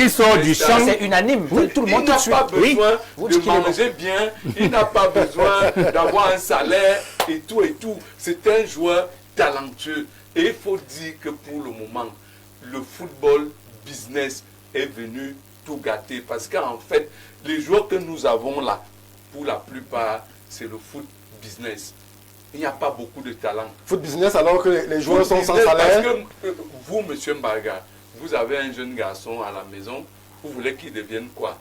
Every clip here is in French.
il sort du champ. C'est unanime. Tout le monde n'a pas besoin de manger bien, il n'a pas besoin d'avoir un salaire et tout et tout. C'est un joueur talentueux. Et il faut dire que pour le moment, le football business est venu tout gâter. Parce qu'en fait, les joueurs que nous avons là, pour la plupart, c'est le foot business. Il n'y a pas beaucoup de talent. Foot business alors que les joueurs sont sans salaire. Parce que vous, monsieur Mbarga, vous avez un jeune garçon à la maison, vous voulez qu'il devienne quoi?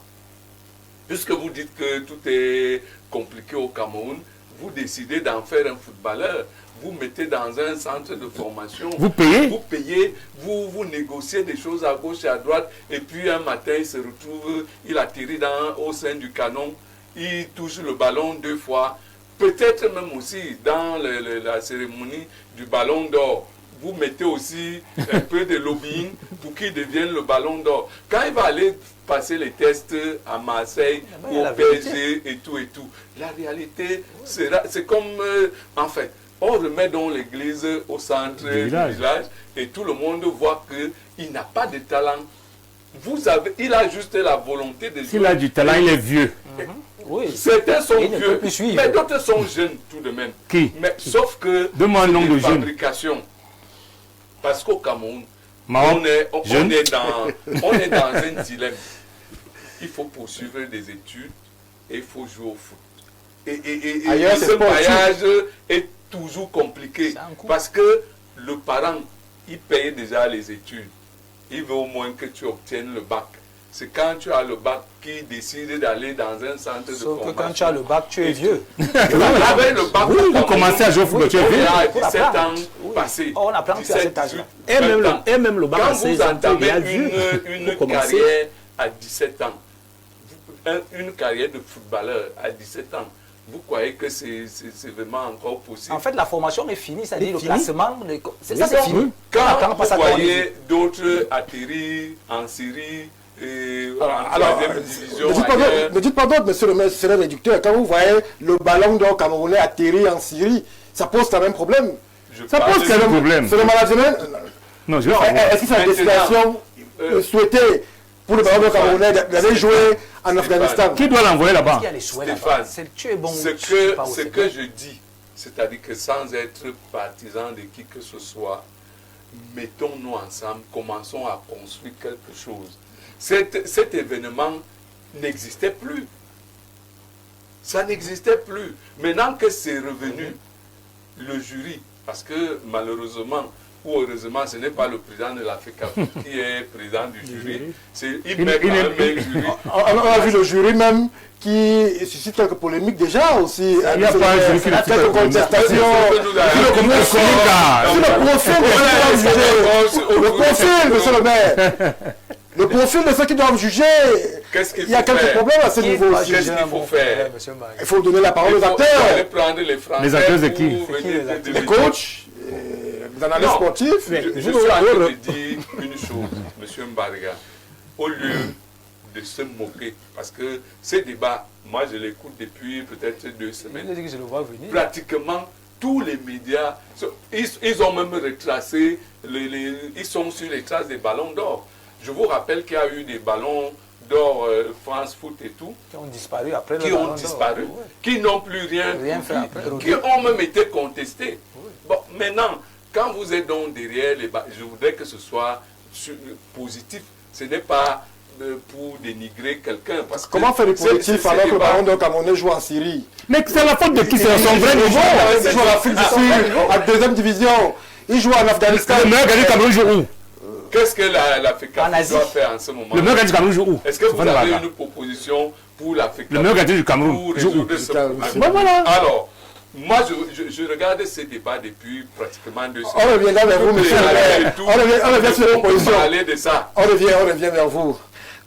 Puisque vous dites que tout est compliqué au Cameroun, vous décidez d'en faire un footballeur. Vous mettez dans un centre de formation. Vous payez. Vous payez, vous négociez des choses à gauche et à droite. Et puis un matin, il se retrouve, il atterrit au sein du canon. Il touche le ballon 2 fois. Peut-être même aussi dans la cérémonie du ballon d'or. Vous mettez aussi un peu de lobbying pour qu'il devienne le ballon d'or. Quand il va aller passer les tests à Marseille ou au PSG et tout, la réalité, c'est comme, en fait, on remet donc l'église au centre du village et tout le monde voit qu'il n'a pas de talent. Il a juste la volonté de jouer. S'il a du talent, il est vieux. Oui. Certains sont vieux, mais d'autres sont jeunes tout de même. Qui? Mais, sauf que demande nom de fabrication. Parce qu'au Cameroun, on est dans un dilemme. Il faut poursuivre des études et il faut jouer au foot. Et ce voyage est toujours compliqué. Parce que le parent, il paye déjà les études. Il veut au moins que tu obtiennes le bac. C'est quand tu as le bac qui décide d'aller dans un centre de formation. Sauf que quand tu as le bac, tu es vieux. Avec le bac, vous commencez à jouer au football, tu es vieux. Il y a 17 ans passés. On apprend plus à cet âge-là. Et même le bac à 16 ans, quand vous entamez une carrière à 17 ans, une carrière de footballeur à 17 ans, vous croyez que c'est vraiment encore possible? En fait, la formation est finie, c'est-à-dire le classement, c'est fini. Quand vous voyez d'autres atterrir en Syrie, alors, ne dites pas d'autres, monsieur le réducteur. Quand vous voyez le ballon d'or camerounais atterrir en Syrie, ça pose quand même problème. Ça pose quel problème? C'est le management. Non, est-ce que c'est la destination souhaitée pour le ballon d'or camerounais d'aller jouer en Afghanistan? Qui doit l'envoyer là-bas? Stéphane, ce que je dis, c'est-à-dire que sans être partisan de qui que ce soit, mettons-nous ensemble, commençons à construire quelque chose. Cet événement n'existait plus. Ça n'existait plus. Maintenant que c'est revenu, le jury, parce que malheureusement, ou heureusement, ce n'est pas le président de l'Afrique qui est président du jury. Il met quand même un jury. On a vu le jury même qui suscite quelques polémiques déjà aussi. Il n'y a pas un jury qui quelques contestations. Le profil, monsieur le maire. Le profil de ceux qui doivent juger, il y a quelques problèmes à ce niveau aussi. Qu'est-ce qu'il faut faire? Il faut donner la parole aux acteurs. Les acteurs de qui? Les coachs, les analystes sportifs. Je suis en train de dire une chose, monsieur Mbarga. Au lieu de se moquer, parce que ces débats, moi je l'écoute depuis peut-être 2 semaines. Pratiquement tous les médias, ils ont même retracé, ils sont sur les traces des ballons d'or. Je vous rappelle qu'il y a eu des ballons d'or France Foot et tout, qui ont disparu après qui ont disparu, qui n'ont plus rien fait, qui ont même été contestés. Bon, maintenant, quand vous êtes donc derrière les ballons, je voudrais que ce soit positif. Ce n'est pas pour dénigrer quelqu'un. Comment faire le positif alors que le ballon d'or camerounais joue en Syrie? Mais c'est la faute de qui? C'est son vrai niveau. Il joue en Afrique du Sud, en 2e division. Il joue en Afghanistan. Le meilleur gardien du Cameroun joue où? Qu'est-ce que l'Afrique doit faire en ce moment? Le meilleur gardien du Cameroun joue où? Est-ce que vous avez une proposition pour l'Afrique? Le meilleur gardien du Cameroun joue où? Alors, moi je regarde ces débats depuis pratiquement 2 semaines. On reviendra vers vous, monsieur le maire. On revient sur l'opposition. On revient vers vous.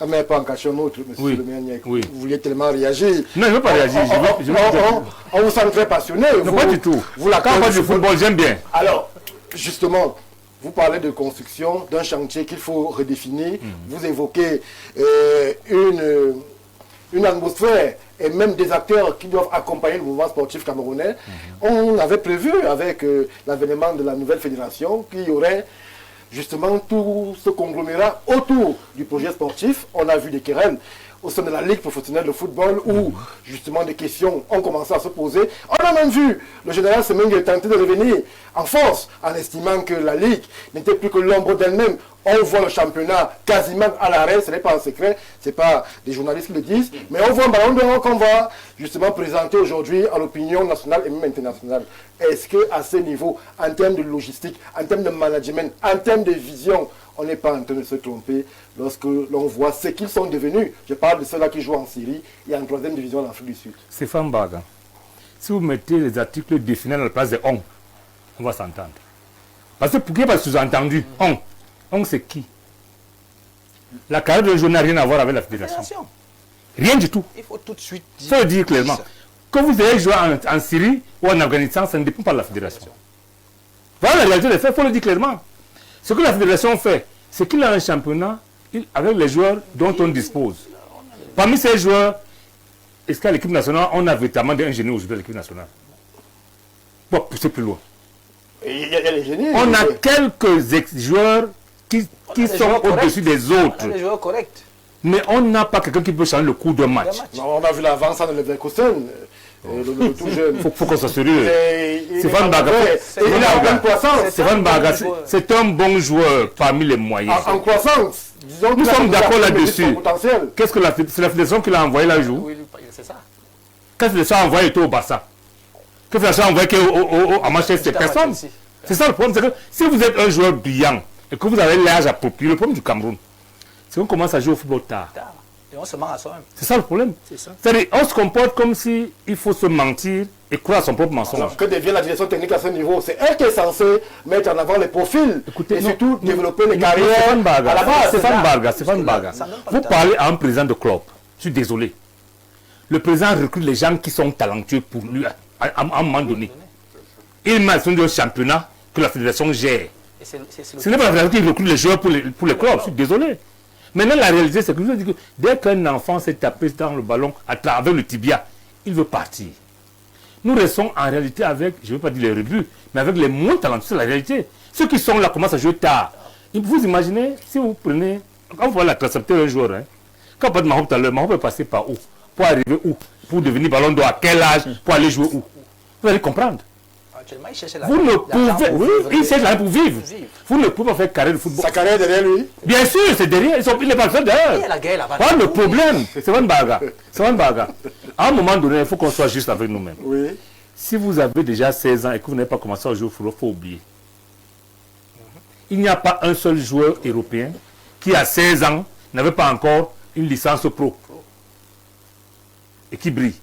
Mais pas en cachant notre, monsieur le maire. Vous vouliez tellement réagir. Non, je ne veux pas réagir. On vous sent très passionné. Non, pas du tout. Vous la quand on parle du football, j'aime bien. Alors, justement, vous parlez de construction d'un chantier qu'il faut redéfinir. Vous évoquez une atmosphère et même des acteurs qui doivent accompagner le mouvement sportif camerounais. On avait prévu avec l'avènement de la nouvelle fédération qu'il y aurait justement tout ce conglomérat autour du projet sportif. On a vu des querelles au sein de la Ligue professionnelle de football où justement des questions ont commencé à se poser. On a même vu le général Semengue tenter de revenir en force en estimant que la Ligue n'était plus que l'ombre d'elle-même. On voit le championnat quasiment à l'arrêt, ce n'est pas un secret, ce n'est pas des journalistes qui le disent, mais on voit un ballon d'or qu'on va justement présenter aujourd'hui à l'opinion nationale et même internationale. Est-ce qu'à ce niveau, en termes de logistique, en termes de management, en termes de vision, on n'est pas en train de se tromper lorsque l'on voit ce qu'ils sont devenus? Je parle de ceux-là qui jouent en Syrie et en 3e division en Afrique du Sud. Stéphane Baga, si vous mettez les articles définis à la place de on va s'entendre. Parce que pour qui va sous-entendu on c'est qui? La carrière de joueur n'a rien à voir avec la fédération. Rien du tout. Il faut tout de suite dire. Il faut le dire clairement. Que vous ayez joué en Syrie ou en Afghanistan, ça ne dépend pas de la fédération. Voilà la réalité des faits, il faut le dire clairement. Ce que la fédération fait, c'est qu'il a un championnat avec les joueurs dont on dispose. Parmi ces joueurs, est-ce qu'à l'équipe nationale, on a véritablement des ingénieurs aujourd'hui à l'équipe nationale? Bon, pousser plus loin. Il y a les génies. On a quelques ex-joueurs qui sont au-dessus des autres. Les joueurs corrects. Mais on n'a pas quelqu'un qui peut changer le cours d'un match. Non, on a vu l'avance de Leverkusen, le tout jeune. Il faut qu'on soit sérieux. Stéphane Baga, c'est un bon joueur parmi les moyens. En croissance, disons. Nous sommes d'accord là-dessus. Qu'est-ce que c'est la fédération qui l'a envoyé là-jour? Oui, c'est ça. Qu'est-ce que la fédération a envoyé au Barça? Qu'est-ce que la fédération a envoyé à Manchester? Personne. C'est ça le problème. C'est que si vous êtes un joueur brillant et que vous avez l'âge approprié, le problème du Cameroun, c'est qu'on commence à jouer au football tard. Et on se ment à soi-même. C'est ça le problème. C'est-à-dire, on se comporte comme si il faut se mentir et croire à son propre mensonge. Alors, que devient la direction technique à ce niveau? C'est elle qui est censée mettre en avant les profils. Écoutez, et surtout développer les carrières à la base. Stéphane Baga. Vous parlez à un président de club. Je suis désolé. Le président recrute les gens qui sont talentueux pour lui à un moment donné. Il met un championnat que la fédération gère. Ce n'est pas la fédération qui recrute les joueurs pour les clubs. Je suis désolé. Maintenant, la réalité, c'est que je dis que dès qu'un enfant s'est tapé dans le ballon avec le tibia, il veut partir. Nous restons en réalité avec, je ne veux pas dire les rebuts, mais avec les moins talentueux, c'est la réalité. Ceux qui sont là commencent à jouer tard. Vous imaginez, si vous prenez, quand vous voyez la accepter un joueur, quand vous parlez de Mahomet tout à l'heure, Mahomet peut passer par où? Pour arriver où? Pour devenir ballon d'or à quel âge? Pour aller jouer où? Vous allez comprendre. Vous ne pouvez, il cherche l'argent pour vivre. Vous ne pouvez pas faire carrière de football. Sa carrière derrière lui? Bien sûr, c'est derrière. Il n'est pas seul derrière. Pas le problème. C'est un bagarre. À un moment donné, il faut qu'on soit juste avec nous-mêmes. Oui. Si vous avez déjà 16 ans et que vous n'avez pas commencé à jouer au football, il faut oublier. Il n'y a pas un seul joueur européen qui, à 16 ans, n'avait pas encore une licence pro. Et qui brille.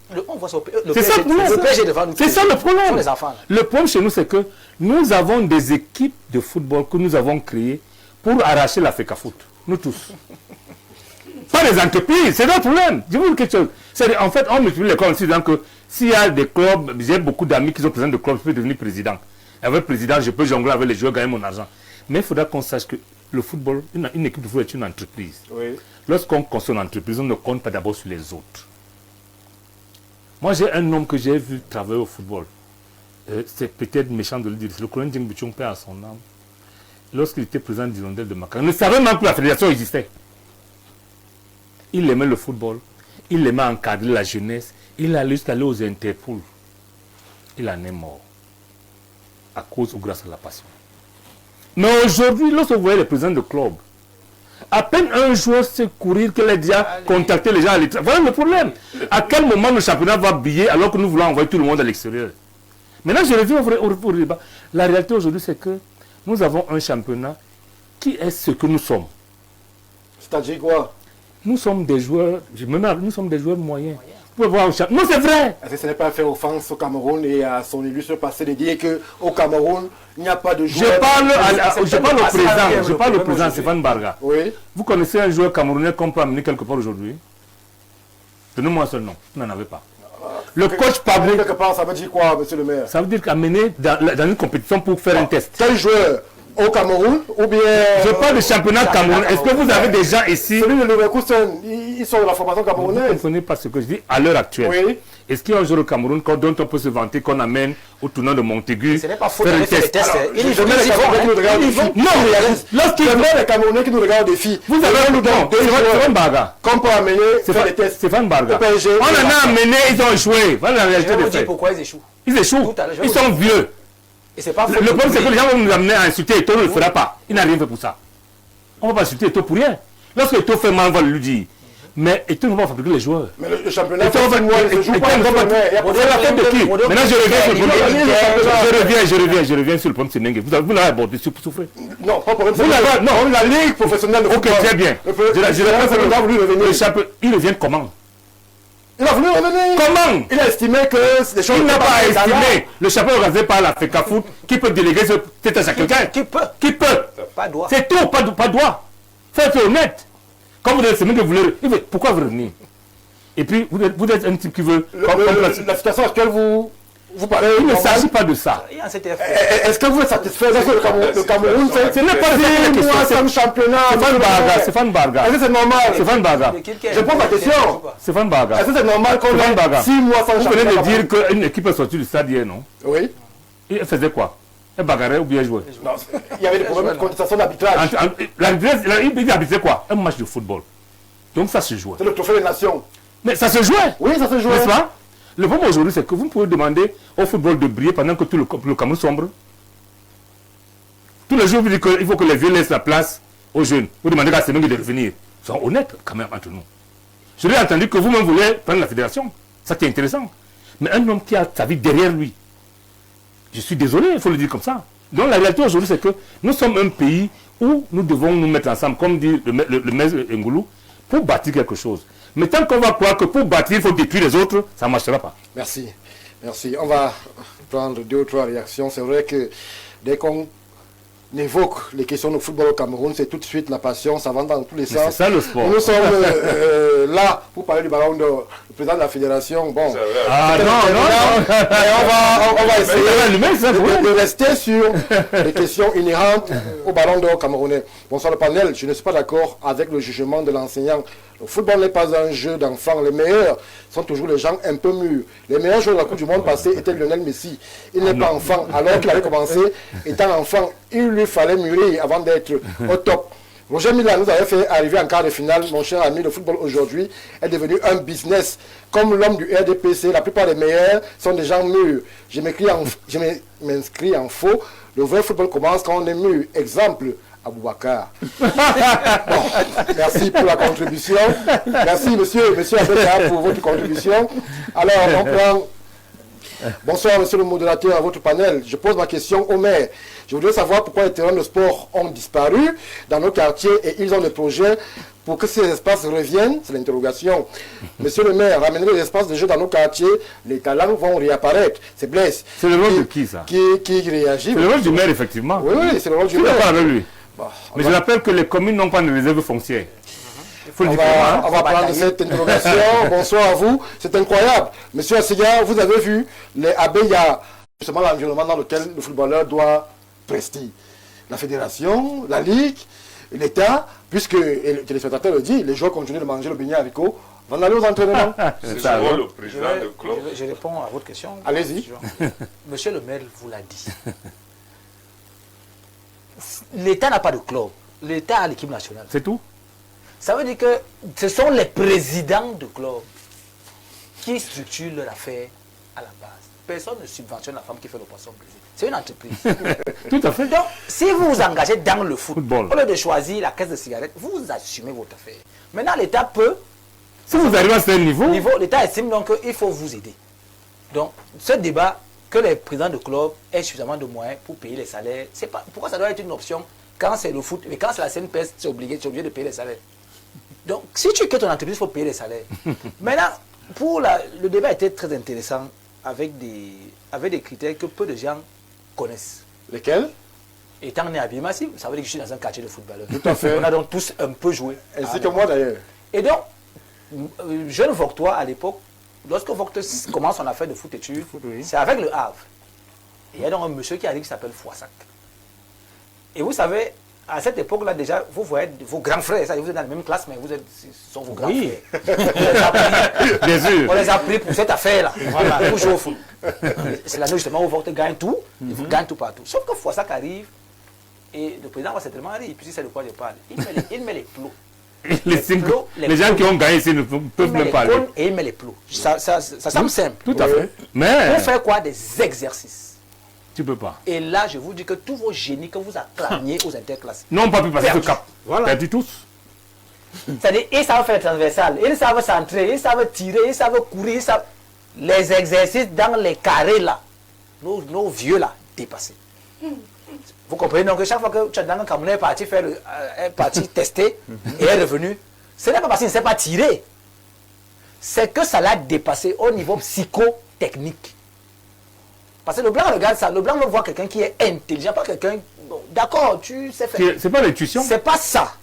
C'est ça le problème. C'est ça le problème. Le problème chez nous, c'est que nous avons des équipes de football que nous avons créées pour arracher la FECAFOOT. Nous tous. Pas les entreprises, c'est notre problème. Je vous dis quelque chose. En fait, on multiplie les clubs en disant que s'il y a des clubs, j'ai beaucoup d'amis qui sont présidents de clubs, je peux devenir président. Avec le président, je peux jongler avec les joueurs, gagner mon argent. Mais il faudra qu'on sache que le football, une équipe de football est une entreprise. Oui. Lorsqu'on construit une entreprise, on ne compte pas d'abord sur les autres. Moi, j'ai un homme que j'ai vu travailler au football. C'est peut-être méchant de le dire. C'est le colonel Djeng Bouchong, père à son âme. Lorsqu'il était président d'Hirondelle de Macan, il ne savait même que la fédération existait. Il aimait le football. Il aimait encadrer la jeunesse. Il allait jusqu'à aller aux Interpol. Il en est mort. À cause ou grâce à la passion. Mais aujourd'hui, lorsque vous voyez les présidents de club, à peine un joueur sait courir que les déjà contacter les gens à l'étranger. Voilà le problème. À quel moment le championnat va briller alors que nous voulons envoyer tout le monde à l'extérieur? Maintenant, je reviens au débat. La réalité aujourd'hui, c'est que nous avons un championnat qui est ce que nous sommes. C'est-à-dire quoi? Nous sommes des joueurs, nous sommes des joueurs moyens. Vous pouvez voir au championnat. Non, c'est vrai. Est-ce que ce n'est pas faire offense au Cameroun et à son illustre passé de dire qu'au Cameroun, il n'y a pas de joueurs... Je parle au président Stéphane Baga. Oui. Vous connaissez un joueur camerounais qu'on peut amener quelque part aujourd'hui? Donnez-moi un seul nom. Vous n'en avez pas. Le coach Pablo... Quelque part, ça veut dire quoi, monsieur le maire? Ça veut dire qu'amener dans une compétition pour faire un test. Quel joueur au Cameroun ou bien... Je parle du championnat Cameroun. Est-ce que vous avez des gens ici? Celui de Leverkusen, ils sont de la formation Vous ne camerounaise. comprenez pas ce que je dis à l'heure actuelle. Oui. Est-ce qu'il y a un joueur au Cameroun dont on peut se vanter qu'on amène au tournant de Montaigu? Ce n'est pas faux faire d'aller un faire des test? tests. Alors, Ils Je mets les Camerounais qui nous regardent des filles. Non, lorsqu'il Je mets les Camerounais qui nous regardent des filles. vous avez le don, Stéphane Barga. Comme pour amener faire des tests. Stéphane Barga. Le PSG, On en a amené, ils ont échoué. Voilà la Je réalité vais des vous dire faits. pourquoi ils échouent. Ils échouent. Tout à l'heure, je vais Ils vous sont dire. vieux. Et c'est pas faux. Le problème, c'est que les gens vont nous amener à insulter Eto'o, ne le fera pas. Il n'a rien fait pour ça. On ne va pas insulter Eto'o pour rien. Lorsque Eto'o fait mal, on va lui dire. Mais Eto'o ne va pas fabriquer les joueurs. Mais le championnat, Eto'o va il se joue pas le sommet. C'est la tête de qui? Maintenant, je reviens sur le problème. Je reviens sur le problème Senengue. Vous l'avez abordé, souffrez. Non, pas pour Vous l'avez, non, la Ligue professionnelle de ok, football. très bien. Il a voulu revenir. Il revient comment? Il a voulu revenir. Comment? Il a estimé que les choses Il n'a n'étaient pas évidentes. estimé le chapeau organisé par la FECA Foot qui peut déléguer cette tâche à quelqu'un. Qui peut? Qui peut? Pas droit. C'est tout, pas droit. Faut être honnête. Quand vous êtes semaine que vous voulez, pourquoi vous revenez? Et puis, vous êtes un type qui veut... La situation à laquelle vous parlez, Il ne s'agit pas de ça. Il y a un CTF. est-ce que vous êtes satisfait parce que le Cameroun, Ce n'est pas la 6 mois question. sans championnat. Stéphane Barga. Est-ce que c'est normal? Stéphane Barga. Je pose la question. Stéphane Barga. Est-ce que c'est normal qu'on Stéphane Barga. ait 6 mois sans Vous championnat? venez de dire qu'une équipe est sortie du stade hier, non? Oui. Et elle faisait quoi? Elle bagarrait ou bien jouait? Non, il y avait des problèmes de contestation d'arbitrage. Il arbitrait quoi? Un match de football. Donc ça se jouait. C'est le trophée des nations. Mais ça se jouait. Oui, ça se joue. N'est-ce pas? Le problème aujourd'hui, c'est que vous pouvez demander au football de briller pendant que tout le Cameroun sombre. Tous les jours, vous dites qu'il faut que les vieux laissent la place aux jeunes. Vous demandez à ces mecs de revenir. Ils sont honnêtes quand même entre nous. Je l'ai entendu que vous-même voulez prendre la fédération. Ça qui est intéressant. Mais un homme qui a sa vie derrière lui, je suis désolé, il faut le dire comme ça. Donc la réalité aujourd'hui, c'est que nous sommes un pays où nous devons nous mettre ensemble, comme dit le maître Ngoulou, pour bâtir quelque chose. Mais tant qu'on va croire que pour bâtir, il faut détruire les autres, ça ne marchera pas. Merci. Merci. On va prendre 2 ou 3 réactions. C'est vrai que dès qu'on évoque les questions de football au Cameroun, c'est tout de suite la passion, ça va dans tous les sens. C'est ça le sport. Nous sommes là pour parler du ballon d'or. Le président de la fédération, bon. Ah non. Mais on va essayer de rester sur les questions inhérentes au ballon d'or camerounais. Bonsoir le panel, je ne suis pas d'accord avec le jugement de l'enseignant. Le football n'est pas un jeu d'enfants. Les meilleurs sont toujours les gens un peu mûrs. Les meilleurs joueurs de la Coupe du Monde passée étaient Lionel Messi. Il n'est pas enfant. Alors qu'il avait commencé, étant enfant, il lui fallait mûrir avant d'être au top. Roger Mila nous avait fait arriver en quart de finale. Mon cher ami, le football aujourd'hui est devenu un business. Comme l'homme du RDPC, la plupart des meilleurs sont des gens mûrs. Je m'inscris en faux. Le vrai football commence quand on est mûr. Exemple, Aboubacar. Bon, merci pour la contribution. Merci, monsieur Abeka, pour votre contribution. Alors, on prend... Bonsoir, monsieur le modérateur, à votre panel. Je pose ma question au maire. Je voudrais savoir pourquoi les terrains de sport ont disparu dans nos quartiers et ils ont des projets pour que ces espaces reviennent. C'est l'interrogation. Monsieur le maire, ramenez les espaces de jeu dans nos quartiers, les talents vont réapparaître. C'est Blaise. C'est le rôle de qui, ça? Qui réagit. C'est le rôle du maire, effectivement. Oui, c'est le rôle du Je ne maire. suis pas avec lui. Bon, Mais je rappelle que les communes n'ont pas de réserve foncière. Il faut le dire clairement. on va prendre cette interrogation. Bonsoir à vous. C'est incroyable. Monsieur Assiga, vous avez vu les Abeya, justement l'environnement dans lequel le footballeur doit rester. La fédération, la ligue, l'État, puisque, et le téléspectateur le dit, les joueurs continuent de manger le beignet haricot, vont aller aux entraînements. C'est ça, souvent hein. le président de club. Je réponds à votre question. Allez-y. Monsieur le maire vous l'a dit. L'État n'a pas de club. L'État a l'équipe nationale. C'est tout. Ça veut dire que ce sont les présidents de club qui structurent leur affaire à la base. Personne ne subventionne la femme qui fait le poisson brisé. C'est une entreprise. Tout à fait. Donc, si vous vous engagez dans le Football. au lieu de choisir la caisse de cigarettes, vous assumez votre affaire. Maintenant, l'État peut, Si vous arrivez à ce niveau, l'État estime donc qu'il faut vous aider. Donc, ce débat, que les présidents de club aient suffisamment de moyens pour payer les salaires, c'est pas, pourquoi ça doit être une option quand c'est le foot, mais quand c'est la CNPS, tu es obligé de payer les salaires. Donc, si tu quittes ton entreprise, il faut payer les salaires. Maintenant, le débat était très intéressant avec des critères que peu de gens connaissent. Lesquels? Étant né à Bimassi, ça veut dire que je suis dans un quartier de footballeurs. Tout à fait. On a donc tous un peu joué. Ainsi que moi d'ailleurs. Et donc, jeune Voctois à l'époque, lorsque Voctois commence son affaire de foot études, oui. c'est avec le Havre. Et il y a donc un monsieur qui arrive qui s'appelle Foissac. Et vous savez, à cette époque-là, déjà, vous voyez vos grands frères, ça, vous êtes dans la même classe, mais vous êtes, ce sont vos grands frères. Bien sûr. On les a pris pour cette affaire-là. Voilà, toujours au foot. C'est là justement où votre gagne tout, vous gagne tout partout. Sauf que fois ça qui arrive, et le président va certainement arriver, puis c'est de quoi je parle. Il met les plots. Les gens qui ont gagné ici ne peuvent même pas aller. Et il met les plots. Ça semble simple. Tout à fait. Mais Pour faire quoi? Des exercices. tu peux pas. Et là, je vous dis que tous vos génies que vous acclamiez aux interclasses, Non, pas pu passer ce cap. Voilà. Perdu tous. c'est-à-dire, ils savent faire le transversal, ils savent centrer, ils savent tirer, ils savent courir, ils savent... Les exercices dans les carrés là, nos vieux là, dépassés. Vous comprenez donc que chaque fois que Tchadang Kamouna est parti faire est parti tester et est revenu, ce n'est pas parce qu'il ne sait pas tirer, c'est que ça l'a dépassé au niveau psychotechnique. Parce que le blanc regarde ça, le blanc veut voir quelqu'un qui est intelligent, pas quelqu'un, bon, d'accord, tu sais faire. C'est pas l'intuition. C'est pas ça.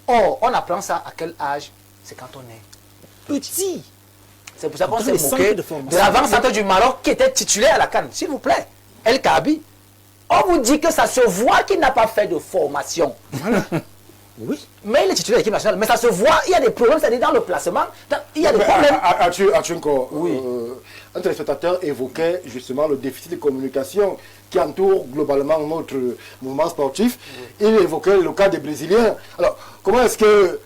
Or, on apprend ça à quel âge? C'est quand on est petit. C'est pour ça qu'on Dans s'est les moqué centres de de formation. l'avant-centre du Maroc qui était titulaire à la CAN. S'il vous plaît, El Kabi. On vous dit que ça se voit qu'il n'a pas fait de formation. Oui. Mais il est titulaire de l'équipe nationale. Mais ça se voit, il y a des problèmes, c'est-à-dire dans le placement. Il y a des problèmes. As-tu encore, Oui. un téléspectateur évoquait justement le déficit de communication qui entoure globalement notre mouvement sportif. Il évoquait le cas des Brésiliens. Alors, comment est-ce que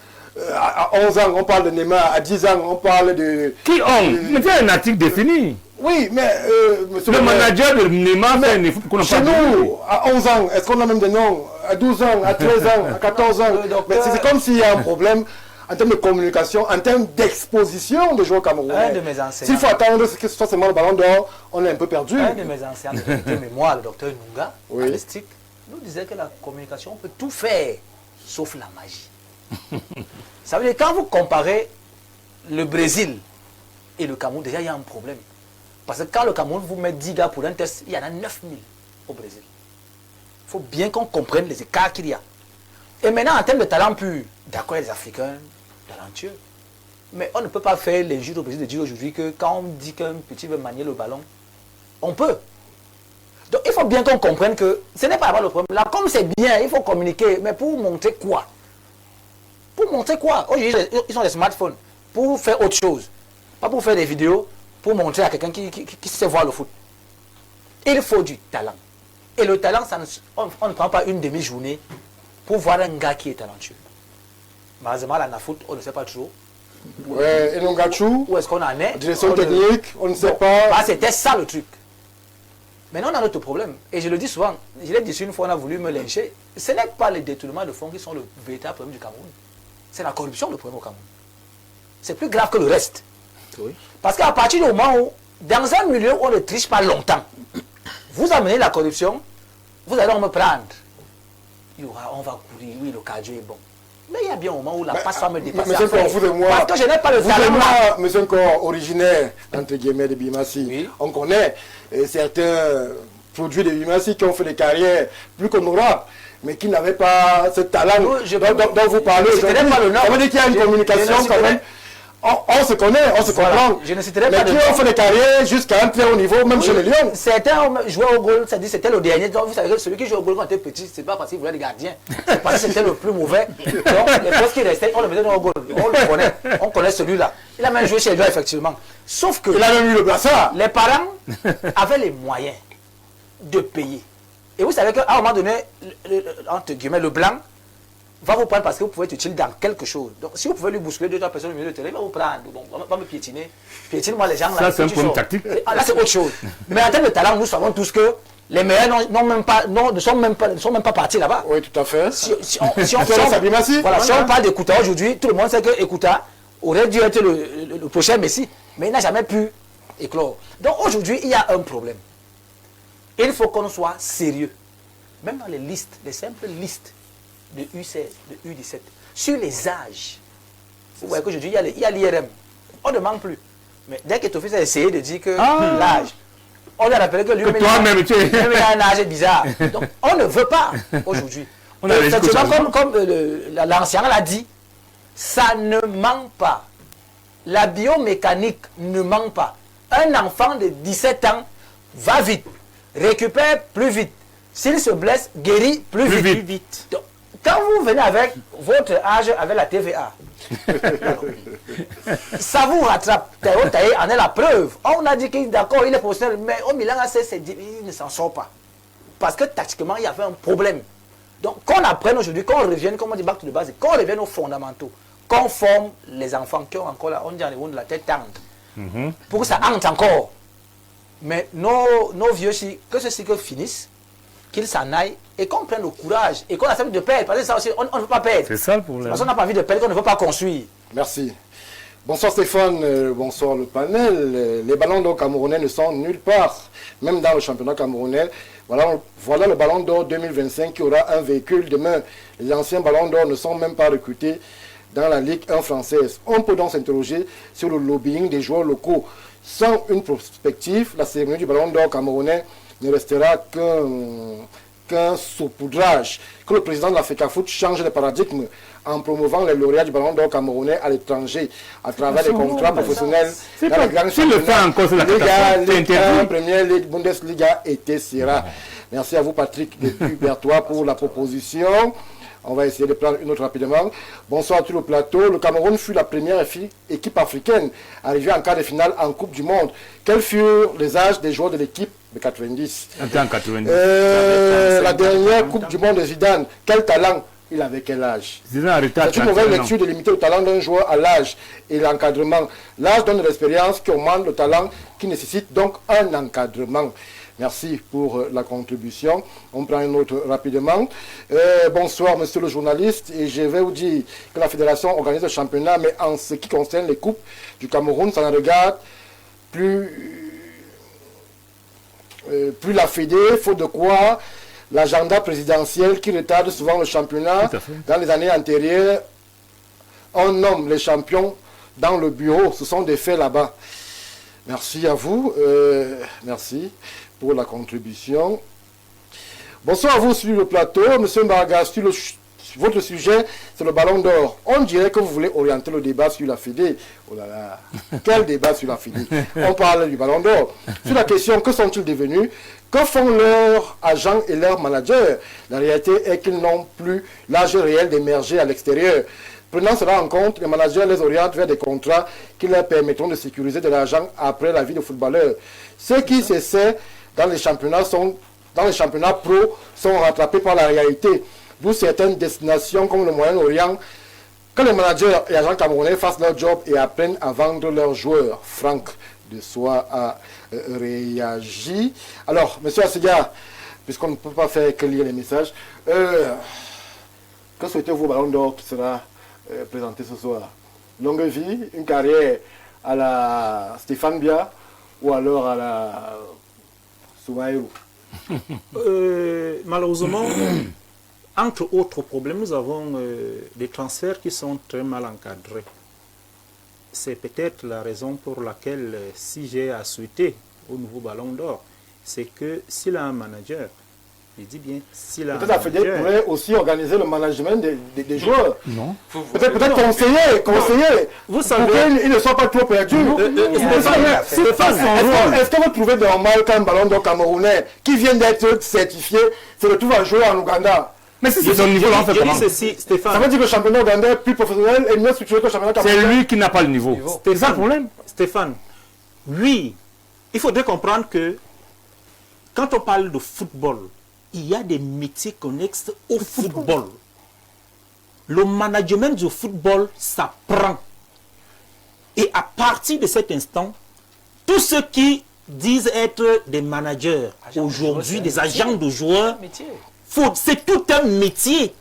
à 11 ans, on parle de Neymar, à 10 ans, on parle de... Qui ont? Mais c'est un article défini. Oui, mais... monsieur Le le maire, manager de Neymar fait un effort qu'on n'a chez pas vu. nous, à 11 ans, est-ce qu'on a même des noms? À 12 ans, à 13 ans, à 14 ans. Le docteur- Mais c'est comme s'il y a un problème en termes de communication, en termes d'exposition des joueurs camerounais. Un de mes enseignants. S'il faut attendre que ce soit seulement le ballon d'or, on est un peu perdu. Un de mes anciens de mémoire, le docteur Nunga, Oui. Alestic, nous disait que la communication, on peut tout faire, sauf la magie. Ça veut dire quand vous comparez le Brésil et le Cameroun, déjà il y a un problème. Parce que quand le Cameroun vous met 10 gars pour un test, il y en a 9000 au Brésil. Il faut bien qu'on comprenne les écarts qu'il y a. Et maintenant, en termes de talent pur, d'accord, les Africains, talentueux. Mais on ne peut pas faire les juges au Brésil de dire aujourd'hui que quand on dit qu'un petit veut manier le ballon, on peut. Donc il faut bien qu'on comprenne que ce n'est pas avoir le problème. Là, comme c'est bien, il faut communiquer. Mais pour montrer quoi? Pour montrer quoi? Aujourd'hui, ils ont des smartphones. Pour faire autre chose. Pas pour faire des vidéos, pour montrer à quelqu'un qui sait voir le foot. Il faut du talent. Et le talent, on ne prend pas une demi-journée pour voir un gars qui est talentueux. Malheureusement, là, dans le foot, on ne sait pas trop. Ouais, et Nongachou, Où est-ce qu'on en est? direction On ne- technique, on ne sait Bon, pas. bah, c'était ça le truc. Maintenant, on a notre problème. Et je le dis souvent, je l'ai dit une fois, on a voulu me lyncher. Ce n'est pas les détournements de fonds qui sont le véritable problème du Cameroun. C'est la corruption le problème au Cameroun. C'est plus grave que le reste. Oui. Parce qu'à partir du moment où, dans un milieu où on ne triche pas longtemps, vous amenez la corruption, vous allez me prendre. On va courir, oui, le cardio est bon. Mais il y a bien un moment où la passe va me dépasser. Monsieur Nkor, vous et moi, Parce que je n'ai pas le vous et talent. moi, monsieur Nkor, originaire, entre guillemets, de Bimassi, Oui. on connaît certains produits de Bimassi qui ont fait des carrières plus qu'honorables, mais qui n'avaient pas ce talent dont vous parlez je ne citerai aujourd'hui. pas le nom. Ça veut dire qu'il y a une Je communication ne quand citerai- même. On se connaît, on se Voilà. comprend. Je ne citerai mais pas de qui nom. ont fait des carrières jusqu'à un très haut niveau, même chez les Lions. Certains jouaient au goal, ça dit c'était le dernier. Donc vous savez que celui qui jouait au goal quand il était petit, c'est pas parce qu'il voulait des gardiens. C'est parce que c'était le plus mauvais. Donc les postes qui restaient, on le mettait dans le goal. On le connaît. On connaît celui-là. Il a même joué chez les Lions, effectivement. Sauf que Il a même eu le brassard. les parents avaient les moyens de payer. Et vous savez qu'à un moment donné, entre guillemets, le blanc va vous prendre parce que vous pouvez être utile dans quelque chose. Donc si vous pouvez lui bousculer 2-3 personnes au milieu de terrain, il va vous prendre. Bon, va me piétiner. Piétine-moi les gens là. Ça, c'est un tu problème sors. tactique. Ah, là, c'est autre chose. Mais en termes de talent, nous savons tous que les meilleurs ne sont même pas partis là-bas. Oui, tout à fait. Si on Voilà, si on parle d'Ekuta aujourd'hui, tout le monde sait que Ekuta aurait dû être le prochain Messi, mais il n'a jamais pu éclore. Donc aujourd'hui, il y a un problème. Il faut qu'on soit sérieux. Même dans les listes, les simples listes de U16, de U17, sur les âges. Vous voyez qu'aujourd'hui, il y a l'IRM. On ne demande plus. Mais dès que Tofis a essayé de dire que l'âge, on lui a rappelé que lui, toi-même, tu es- il a un âge bizarre. Donc, on ne veut pas aujourd'hui. On a les Effectivement, jusqu'au comme l'ancien l'a dit, ça ne manque pas. La biomécanique ne manque pas. Un enfant de 17 ans va vite, récupère plus vite, s'il se blesse, guérit plus vite. Donc, quand vous venez avec votre âge, avec la TVA, ça vous rattrape. Théo Taï en est la preuve. On a dit qu'il d'accord, il est professionnel, mais au Milan AC, il ne s'en sort pas. Parce que tactiquement, il y avait un problème. Donc, qu'on apprenne aujourd'hui, qu'on revienne, comme on dit, back to the base, qu'on revienne aux fondamentaux, qu'on forme les enfants qui ont encore là, on dit en de la tête tendre, pour que ça entre encore. Mais nos vieux, que ce cycle finisse, qu'ils s'en aillent et qu'on prenne le courage et qu'on accepte de perdre. Parce que ça aussi, on ne veut pas perdre. C'est ça le problème. Parce qu'on n'a pas envie de perdre, qu'on ne veut pas construire. Merci. Bonsoir Stéphane, bonsoir le panel. Les ballons d'or camerounais ne sont nulle part, même dans le championnat camerounais. Voilà le ballon d'or 2025 qui aura un véhicule demain. Les anciens ballons d'or ne sont même pas recrutés dans la Ligue 1 française. On peut donc s'interroger sur le lobbying des joueurs locaux. Sans une perspective, la cérémonie du ballon d'or camerounais ne restera qu'un saupoudrage. Que le président de la FECAFOOT change de paradigme en promouvant les lauréats du ballon d'or camerounais à l'étranger à travers des contrats professionnels dans les grands championnats, Ligue 1, Première Ligue, Bundesliga et etc. Merci à vous Patrick depuis Berthois pour la proposition. On va essayer de prendre une autre rapidement. Bonsoir à tout le plateau. Le Cameroun fut la première équipe africaine arrivée en quart de finale en Coupe du Monde. Quels furent les âges des joueurs de l'équipe de 90 ? En 90. La dernière Coupe du Monde de Zidane, quel talent? Il avait quel âge? C'est une mauvaise lecture de limiter le talent d'un joueur à l'âge et l'encadrement. L'âge donne de l'expérience qui augmente le talent, qui nécessite donc un encadrement. Merci pour la contribution. On prend une autre rapidement. Bonsoir, monsieur le journaliste. Et je vais vous dire que la fédération organise le championnat, mais en ce qui concerne les coupes du Cameroun, ça ne regarde plus la fédé, faute de quoi l'agenda présidentiel qui retarde souvent le championnat dans les années antérieures. On nomme les champions dans le bureau. Ce sont des faits là-bas. Merci à vous. Merci pour la contribution. Bonsoir à vous sur le plateau. Monsieur Mbarga, sur votre sujet, c'est le ballon d'or. On dirait que vous voulez orienter le débat sur la Fédé. Oh là là, quel débat sur la Fédé? On parle du ballon d'or. Sur la question, que sont-ils devenus? Que font leurs agents et leurs managers? La réalité est qu'ils n'ont plus l'âge réel d'émerger à l'extérieur. Prenant cela en compte, les managers les orientent vers des contrats qui leur permettront de sécuriser de l'argent après la vie de footballeur. Ceux qui s'essaient dans les championnats pro sont rattrapés par la réalité. D'où certaines destinations comme le Moyen-Orient, que les managers et agents camerounais fassent leur job et apprennent à vendre leurs joueurs. Franck de Soie a réagi. Alors, monsieur Asiga, puisqu'on ne peut pas faire que lire les messages, que souhaitez-vous au Ballon d'Or qui sera présenté ce soir? Longue vie, une carrière à la Stéphane Bia ou alors à la Soumaïrou? Malheureusement, entre autres problèmes, nous avons des transferts qui sont très mal encadrés. C'est peut-être la raison pour laquelle, si j'ai à souhaiter au nouveau Ballon d'Or, c'est que s'il a un manager, je dis bien, s'il a un manager... Peut-être la pourrait aussi organiser le management des joueurs. Non. Peut-être conseiller. Vous savez... Pour qu'ils ne soient pas trop perdus. Est-ce que vous trouvez normal qu'un Ballon d'Or camerounais qui vient d'être certifié se retrouve à jouer en Ouganda? Mais si c'est son niveau, là, on fait comment? Stéphane. Ça veut dire que le championnat ougandais est plus professionnel et mieux structuré que le championnat camerounais. C'est lui qui n'a pas le niveau. C'est ça le problème. Stéphane, oui, il faudrait comprendre que quand on parle de football, il y a des métiers connexes au football. Le management du football s'apprend. Et à partir de cet instant, tous ceux qui disent être des managers aujourd'hui, des agents de joueurs, c'est tout un métier.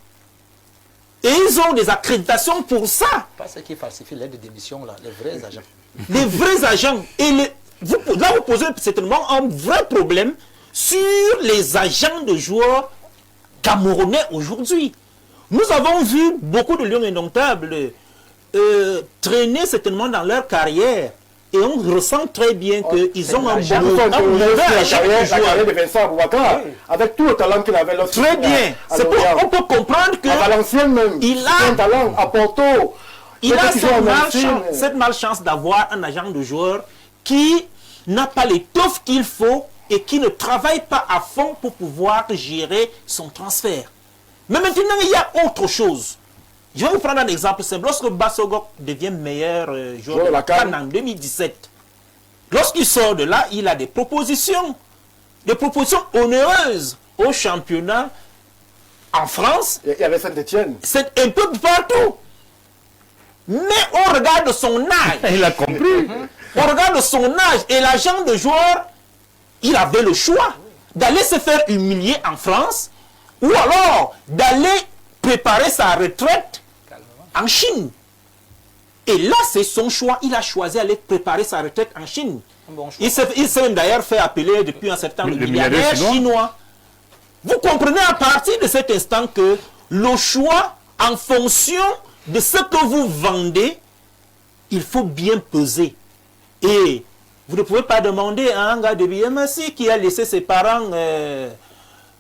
Et ils ont des accréditations pour ça. Pas ceux qui falsifient l'aide de démission, là, les vrais agents. Les vrais agents. Et là, vous posez certainement un vrai problème sur les agents de joueurs camerounais aujourd'hui. Nous avons vu beaucoup de lions indomptables traîner certainement dans leur carrière. Et on ressent très bien qu'ils ont un mauvais agent de joueur. De Vincent Aboubakar, avec tout le talent qu'il avait là. Très bien. On peut comprendre que... À Valenciennes même. Il a un talent. À Porto. Il a cette malchance d'avoir un agent de joueur qui n'a pas l'étoffe qu'il faut et qui ne travaille pas à fond pour pouvoir gérer son transfert. Mais maintenant, il y a autre chose. Je vais vous prendre un exemple simple. Lorsque Bassogok devient meilleur joueur de la CAN en 2017, lorsqu'il sort de là, il a des propositions onéreuses au championnat en France. Il y avait Saint-Etienne. C'est un peu partout. Mais on regarde son âge. Il a compris. On regarde son âge et l'agent de joueur, il avait le choix d'aller se faire humilier en France ou alors d'aller préparer sa retraite en Chine. Et là, c'est son choix. Il a choisi d'aller préparer sa retraite en Chine. Bon Il s'est même d'ailleurs fait appeler depuis un certain temps le milliardaire chinois. Vous comprenez à partir de cet instant que le choix, en fonction de ce que vous vendez, il faut bien peser. Et vous ne pouvez pas demander à un gars de BMSI qui a laissé ses parents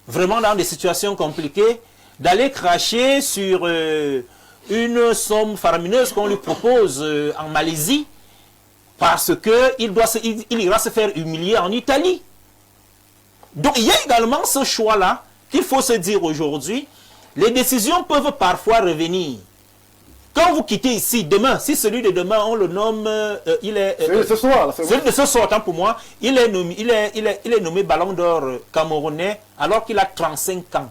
vraiment dans des situations compliquées d'aller cracher sur une somme faramineuse qu'on lui propose en Malaisie parce qu'il ira se faire humilier en Italie. Donc il y a également ce choix-là qu'il faut se dire aujourd'hui. Les décisions peuvent parfois revenir. Quand vous quittez ici, demain, si celui de demain, on le nomme, il est... Celui de ce soir. Celui de ce soir, tant pour moi, il est nommé Ballon d'Or camerounais alors qu'il a 35 ans.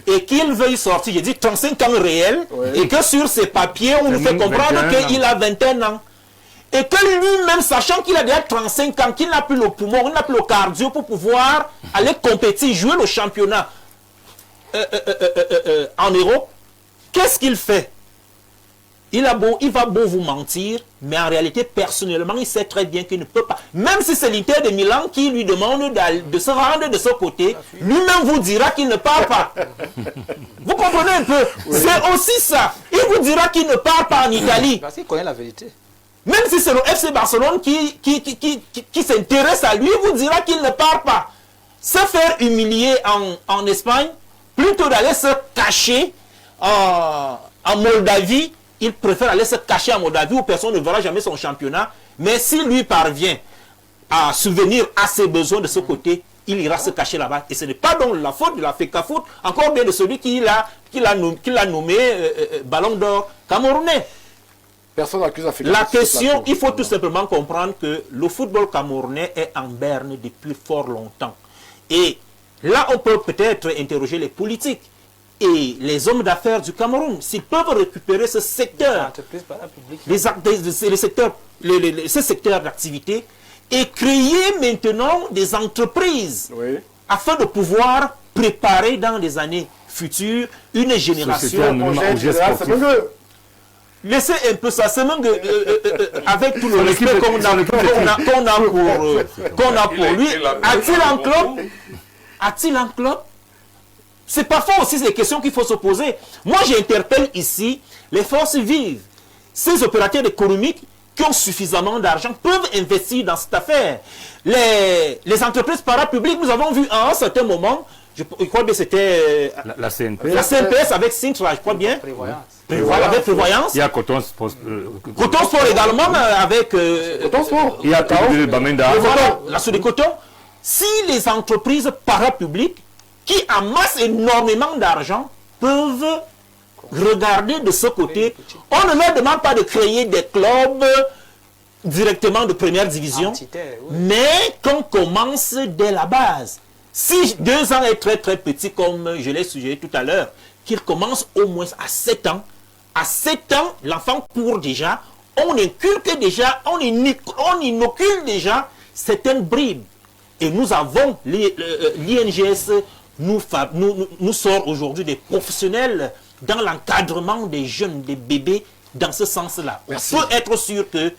Et qu'il veuille sortir, j'ai dit 35 ans réels, et que sur ses papiers, on nous fait comprendre qu'il a 21 ans. Et que lui-même, sachant qu'il a déjà 35 ans, qu'il n'a plus le poumon, il n'a plus le cardio pour pouvoir aller compétir, jouer le championnat en Europe, qu'est-ce qu'il fait? Il va beau vous mentir, mais en réalité, personnellement, il sait très bien qu'il ne peut pas. Même si c'est l'Inter de Milan qui lui demande de se rendre de ce côté, lui-même vous dira qu'il ne part pas. Vous comprenez un peu? C'est aussi ça. Il vous dira qu'il ne part pas en Italie. Parce qu'il connaît la vérité. Même si c'est le FC Barcelone qui s'intéresse à lui, il vous dira qu'il ne part pas. Se faire humilier en Espagne, plutôt d'aller se cacher en Moldavie, il préfère aller se cacher en Moldavie où personne ne verra jamais son championnat. Mais s'il lui parvient à subvenir à ses besoins de ce côté, il ira se cacher là-bas. Et ce n'est pas donc la faute de la FECAFOOT, encore bien de celui qui l'a nommé Ballon d'Or camerounais. Personne n'accuse la question, il faut tout simplement comprendre que le football camerounais est en berne depuis fort longtemps. Et là, on peut peut-être interroger les politiques et les hommes d'affaires du Cameroun, s'ils peuvent récupérer ce secteur, ce secteur d'activité, et créer maintenant des entreprises afin de pouvoir préparer dans les années futures une génération. Laissez un peu ça, c'est même avec tout le respect qu'on a pour lui, a-t-il un club? C'est parfois aussi des questions qu'il faut se poser. Moi, j'interpelle ici les forces vives. Ces opérateurs économiques qui ont suffisamment d'argent peuvent investir dans cette affaire. Les entreprises parapubliques, nous avons vu à un certain moment, je crois que c'était la CNPS. La CNPS avec Sintra, je crois bien. Avec Prévoyance. Il y a Coton Sport. Coton Sport également avec... Coton Sport. Il y a Bamenda. Voilà, la Sous des Coton. Si les entreprises parapubliques qui amassent énormément d'argent peuvent regarder de ce côté, on ne leur demande pas de créer des clubs directement de première division, mais qu'on commence dès la base. Si 2 ans est très très petit, comme je l'ai suggéré tout à l'heure, qu'il commence au moins à 7 ans. À 7 ans, l'enfant court déjà, on inculque déjà, on inocule déjà certaines bribes. Et nous avons, l'INGS nous sort aujourd'hui des professionnels dans l'encadrement des jeunes, des bébés, dans ce sens-là. On peut être sûr que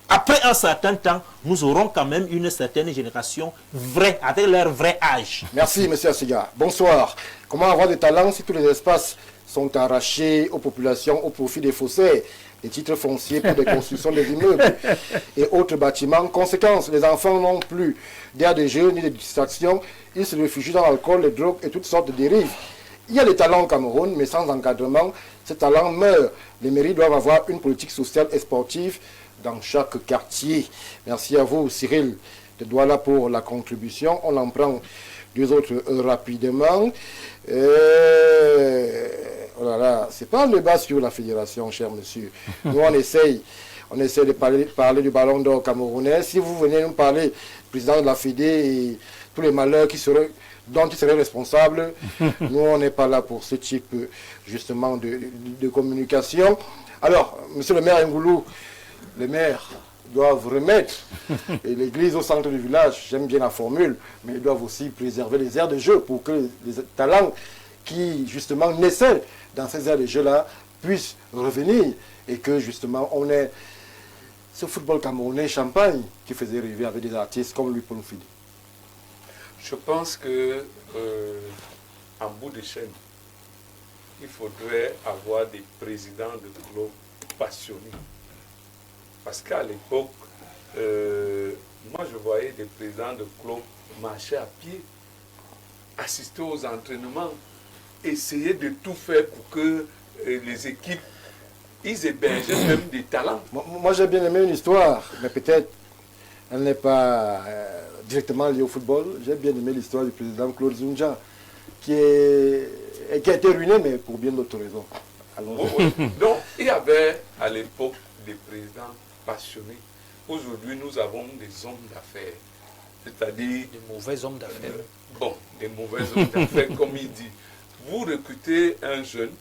après un certain temps, nous aurons quand même une certaine génération vraie, avec leur vrai âge. Merci, M. Asiga. Bonsoir. Comment avoir des talents si tous les espaces sont arrachés aux populations au profit des faussaires, des titres fonciers pour des constructions des immeubles et autres bâtiments? Conséquence, les enfants n'ont plus d'air de jeu ni de distraction. Ils se réfugient dans l'alcool, les drogues et toutes sortes de dérives. Il y a des talents au Cameroun, mais sans encadrement, ces talents meurent. Les mairies doivent avoir une politique sociale et sportive dans chaque quartier. Merci à vous, Cyril de Douala pour la contribution. On en prend deux autres rapidement. Oh là là, c'est pas un débat sur la fédération, cher monsieur. Nous, on essaye de parler du ballon d'or camerounais. Si vous venez nous parler, président de la Fédé, et tous les malheurs dont il serait responsable, nous, on n'est pas là pour ce type, justement, de communication. Alors, monsieur le maire Ngoulou, les maires doivent remettre l'église au centre du village. J'aime bien la formule, mais ils doivent aussi préserver les aires de jeu pour que les talents qui, justement, naissaient dans ces aires de jeu-là puissent revenir et que, justement, on ait ce football camerounais champagne qui faisait rêver avec des artistes comme lui, Paul Fidi. Je pense que, en bout de chaîne, il faudrait avoir des présidents de clubs passionnés. Parce qu'à l'époque, moi je voyais des présidents de clubs marcher à pied, assister aux entraînements, essayer de tout faire pour que les équipes, ils hébergeaient même des talents. Moi j'ai bien aimé une histoire, mais peut-être elle n'est pas directement liée au football. J'ai bien aimé l'histoire du président Claude Zunja, qui a été ruiné, mais pour bien d'autres raisons. Donc il y avait à l'époque des présidents passionnés. Aujourd'hui, nous avons des hommes d'affaires, c'est-à-dire... Des mauvais hommes d'affaires. Des mauvais hommes d'affaires, comme il dit. Vous recrutez un jeune,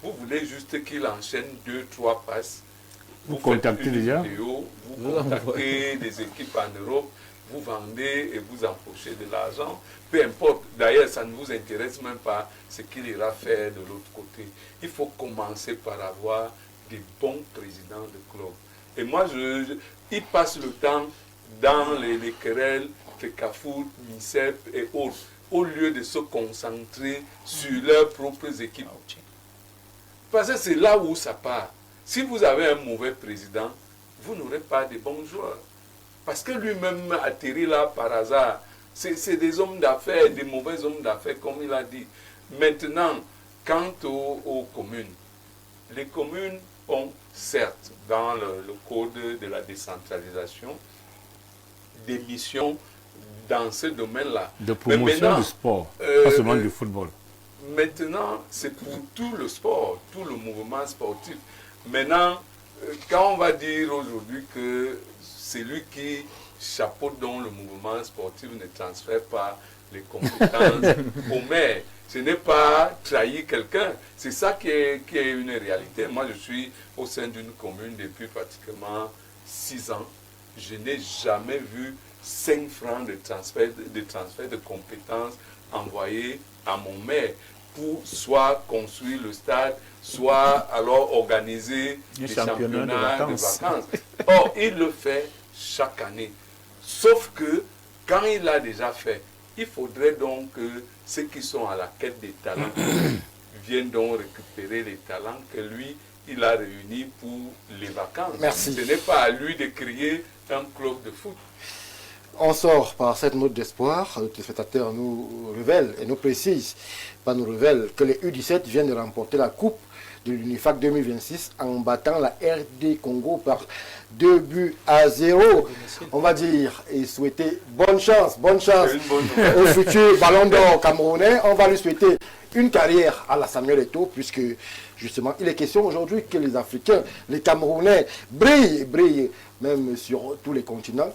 vous voulez juste qu'il enchaîne 2-3 passes. Vous contactez déjà vidéo, vous contactez des équipes en Europe, vous vendez et vous emponchez de l'argent. Peu importe, d'ailleurs, ça ne vous intéresse même pas ce qu'il ira faire de l'autre côté. Il faut commencer par avoir des bons présidents de club. Et moi, ils passent le temps dans les querelles, Fecafoot, MICEP et autres, au lieu de se concentrer sur leurs propres équipes. Parce que c'est là où ça part. Si vous avez un mauvais président, vous n'aurez pas de bons joueurs. Parce que lui-même atterrit là par hasard. C'est des hommes d'affaires, des mauvais hommes d'affaires, comme il a dit. Maintenant, quant aux communes, les communes ont, certes, dans le code de la décentralisation, des missions dans ce domaine-là. De promotion du sport, pas seulement du football. Maintenant, c'est pour tout le sport, tout le mouvement sportif. Maintenant, quand on va dire aujourd'hui que celui qui chapeaute dans le mouvement sportif ne transfère pas les compétences au maire, ce n'est pas trahir quelqu'un. C'est ça qui est une réalité. Moi, je suis au sein d'une commune depuis pratiquement 6 ans. Je n'ai jamais vu 5 francs de transfert de compétences envoyés à mon maire pour soit construire le stade, soit alors organiser des championnats de vacances. Or, il le fait chaque année. Sauf que, quand il l'a déjà fait, il faudrait donc que ceux qui sont à la quête des talents viennent donc récupérer les talents que lui, il a réunis pour les vacances. Merci. Ce n'est pas à lui de créer un club de foot. On sort par cette note d'espoir. Le téléspectateur nous révèle et nous précise, pas nous révèle, que les U17 viennent de remporter la coupe de l'UNIFAC 2026 en battant la RD Congo par 2-0. On va dire et souhaiter bonne chance au futur ballon d'or camerounais. On va lui souhaiter une carrière à la Samuel Eto'o, puisque justement il est question aujourd'hui que les Africains, les Camerounais brillent même sur tous les continents.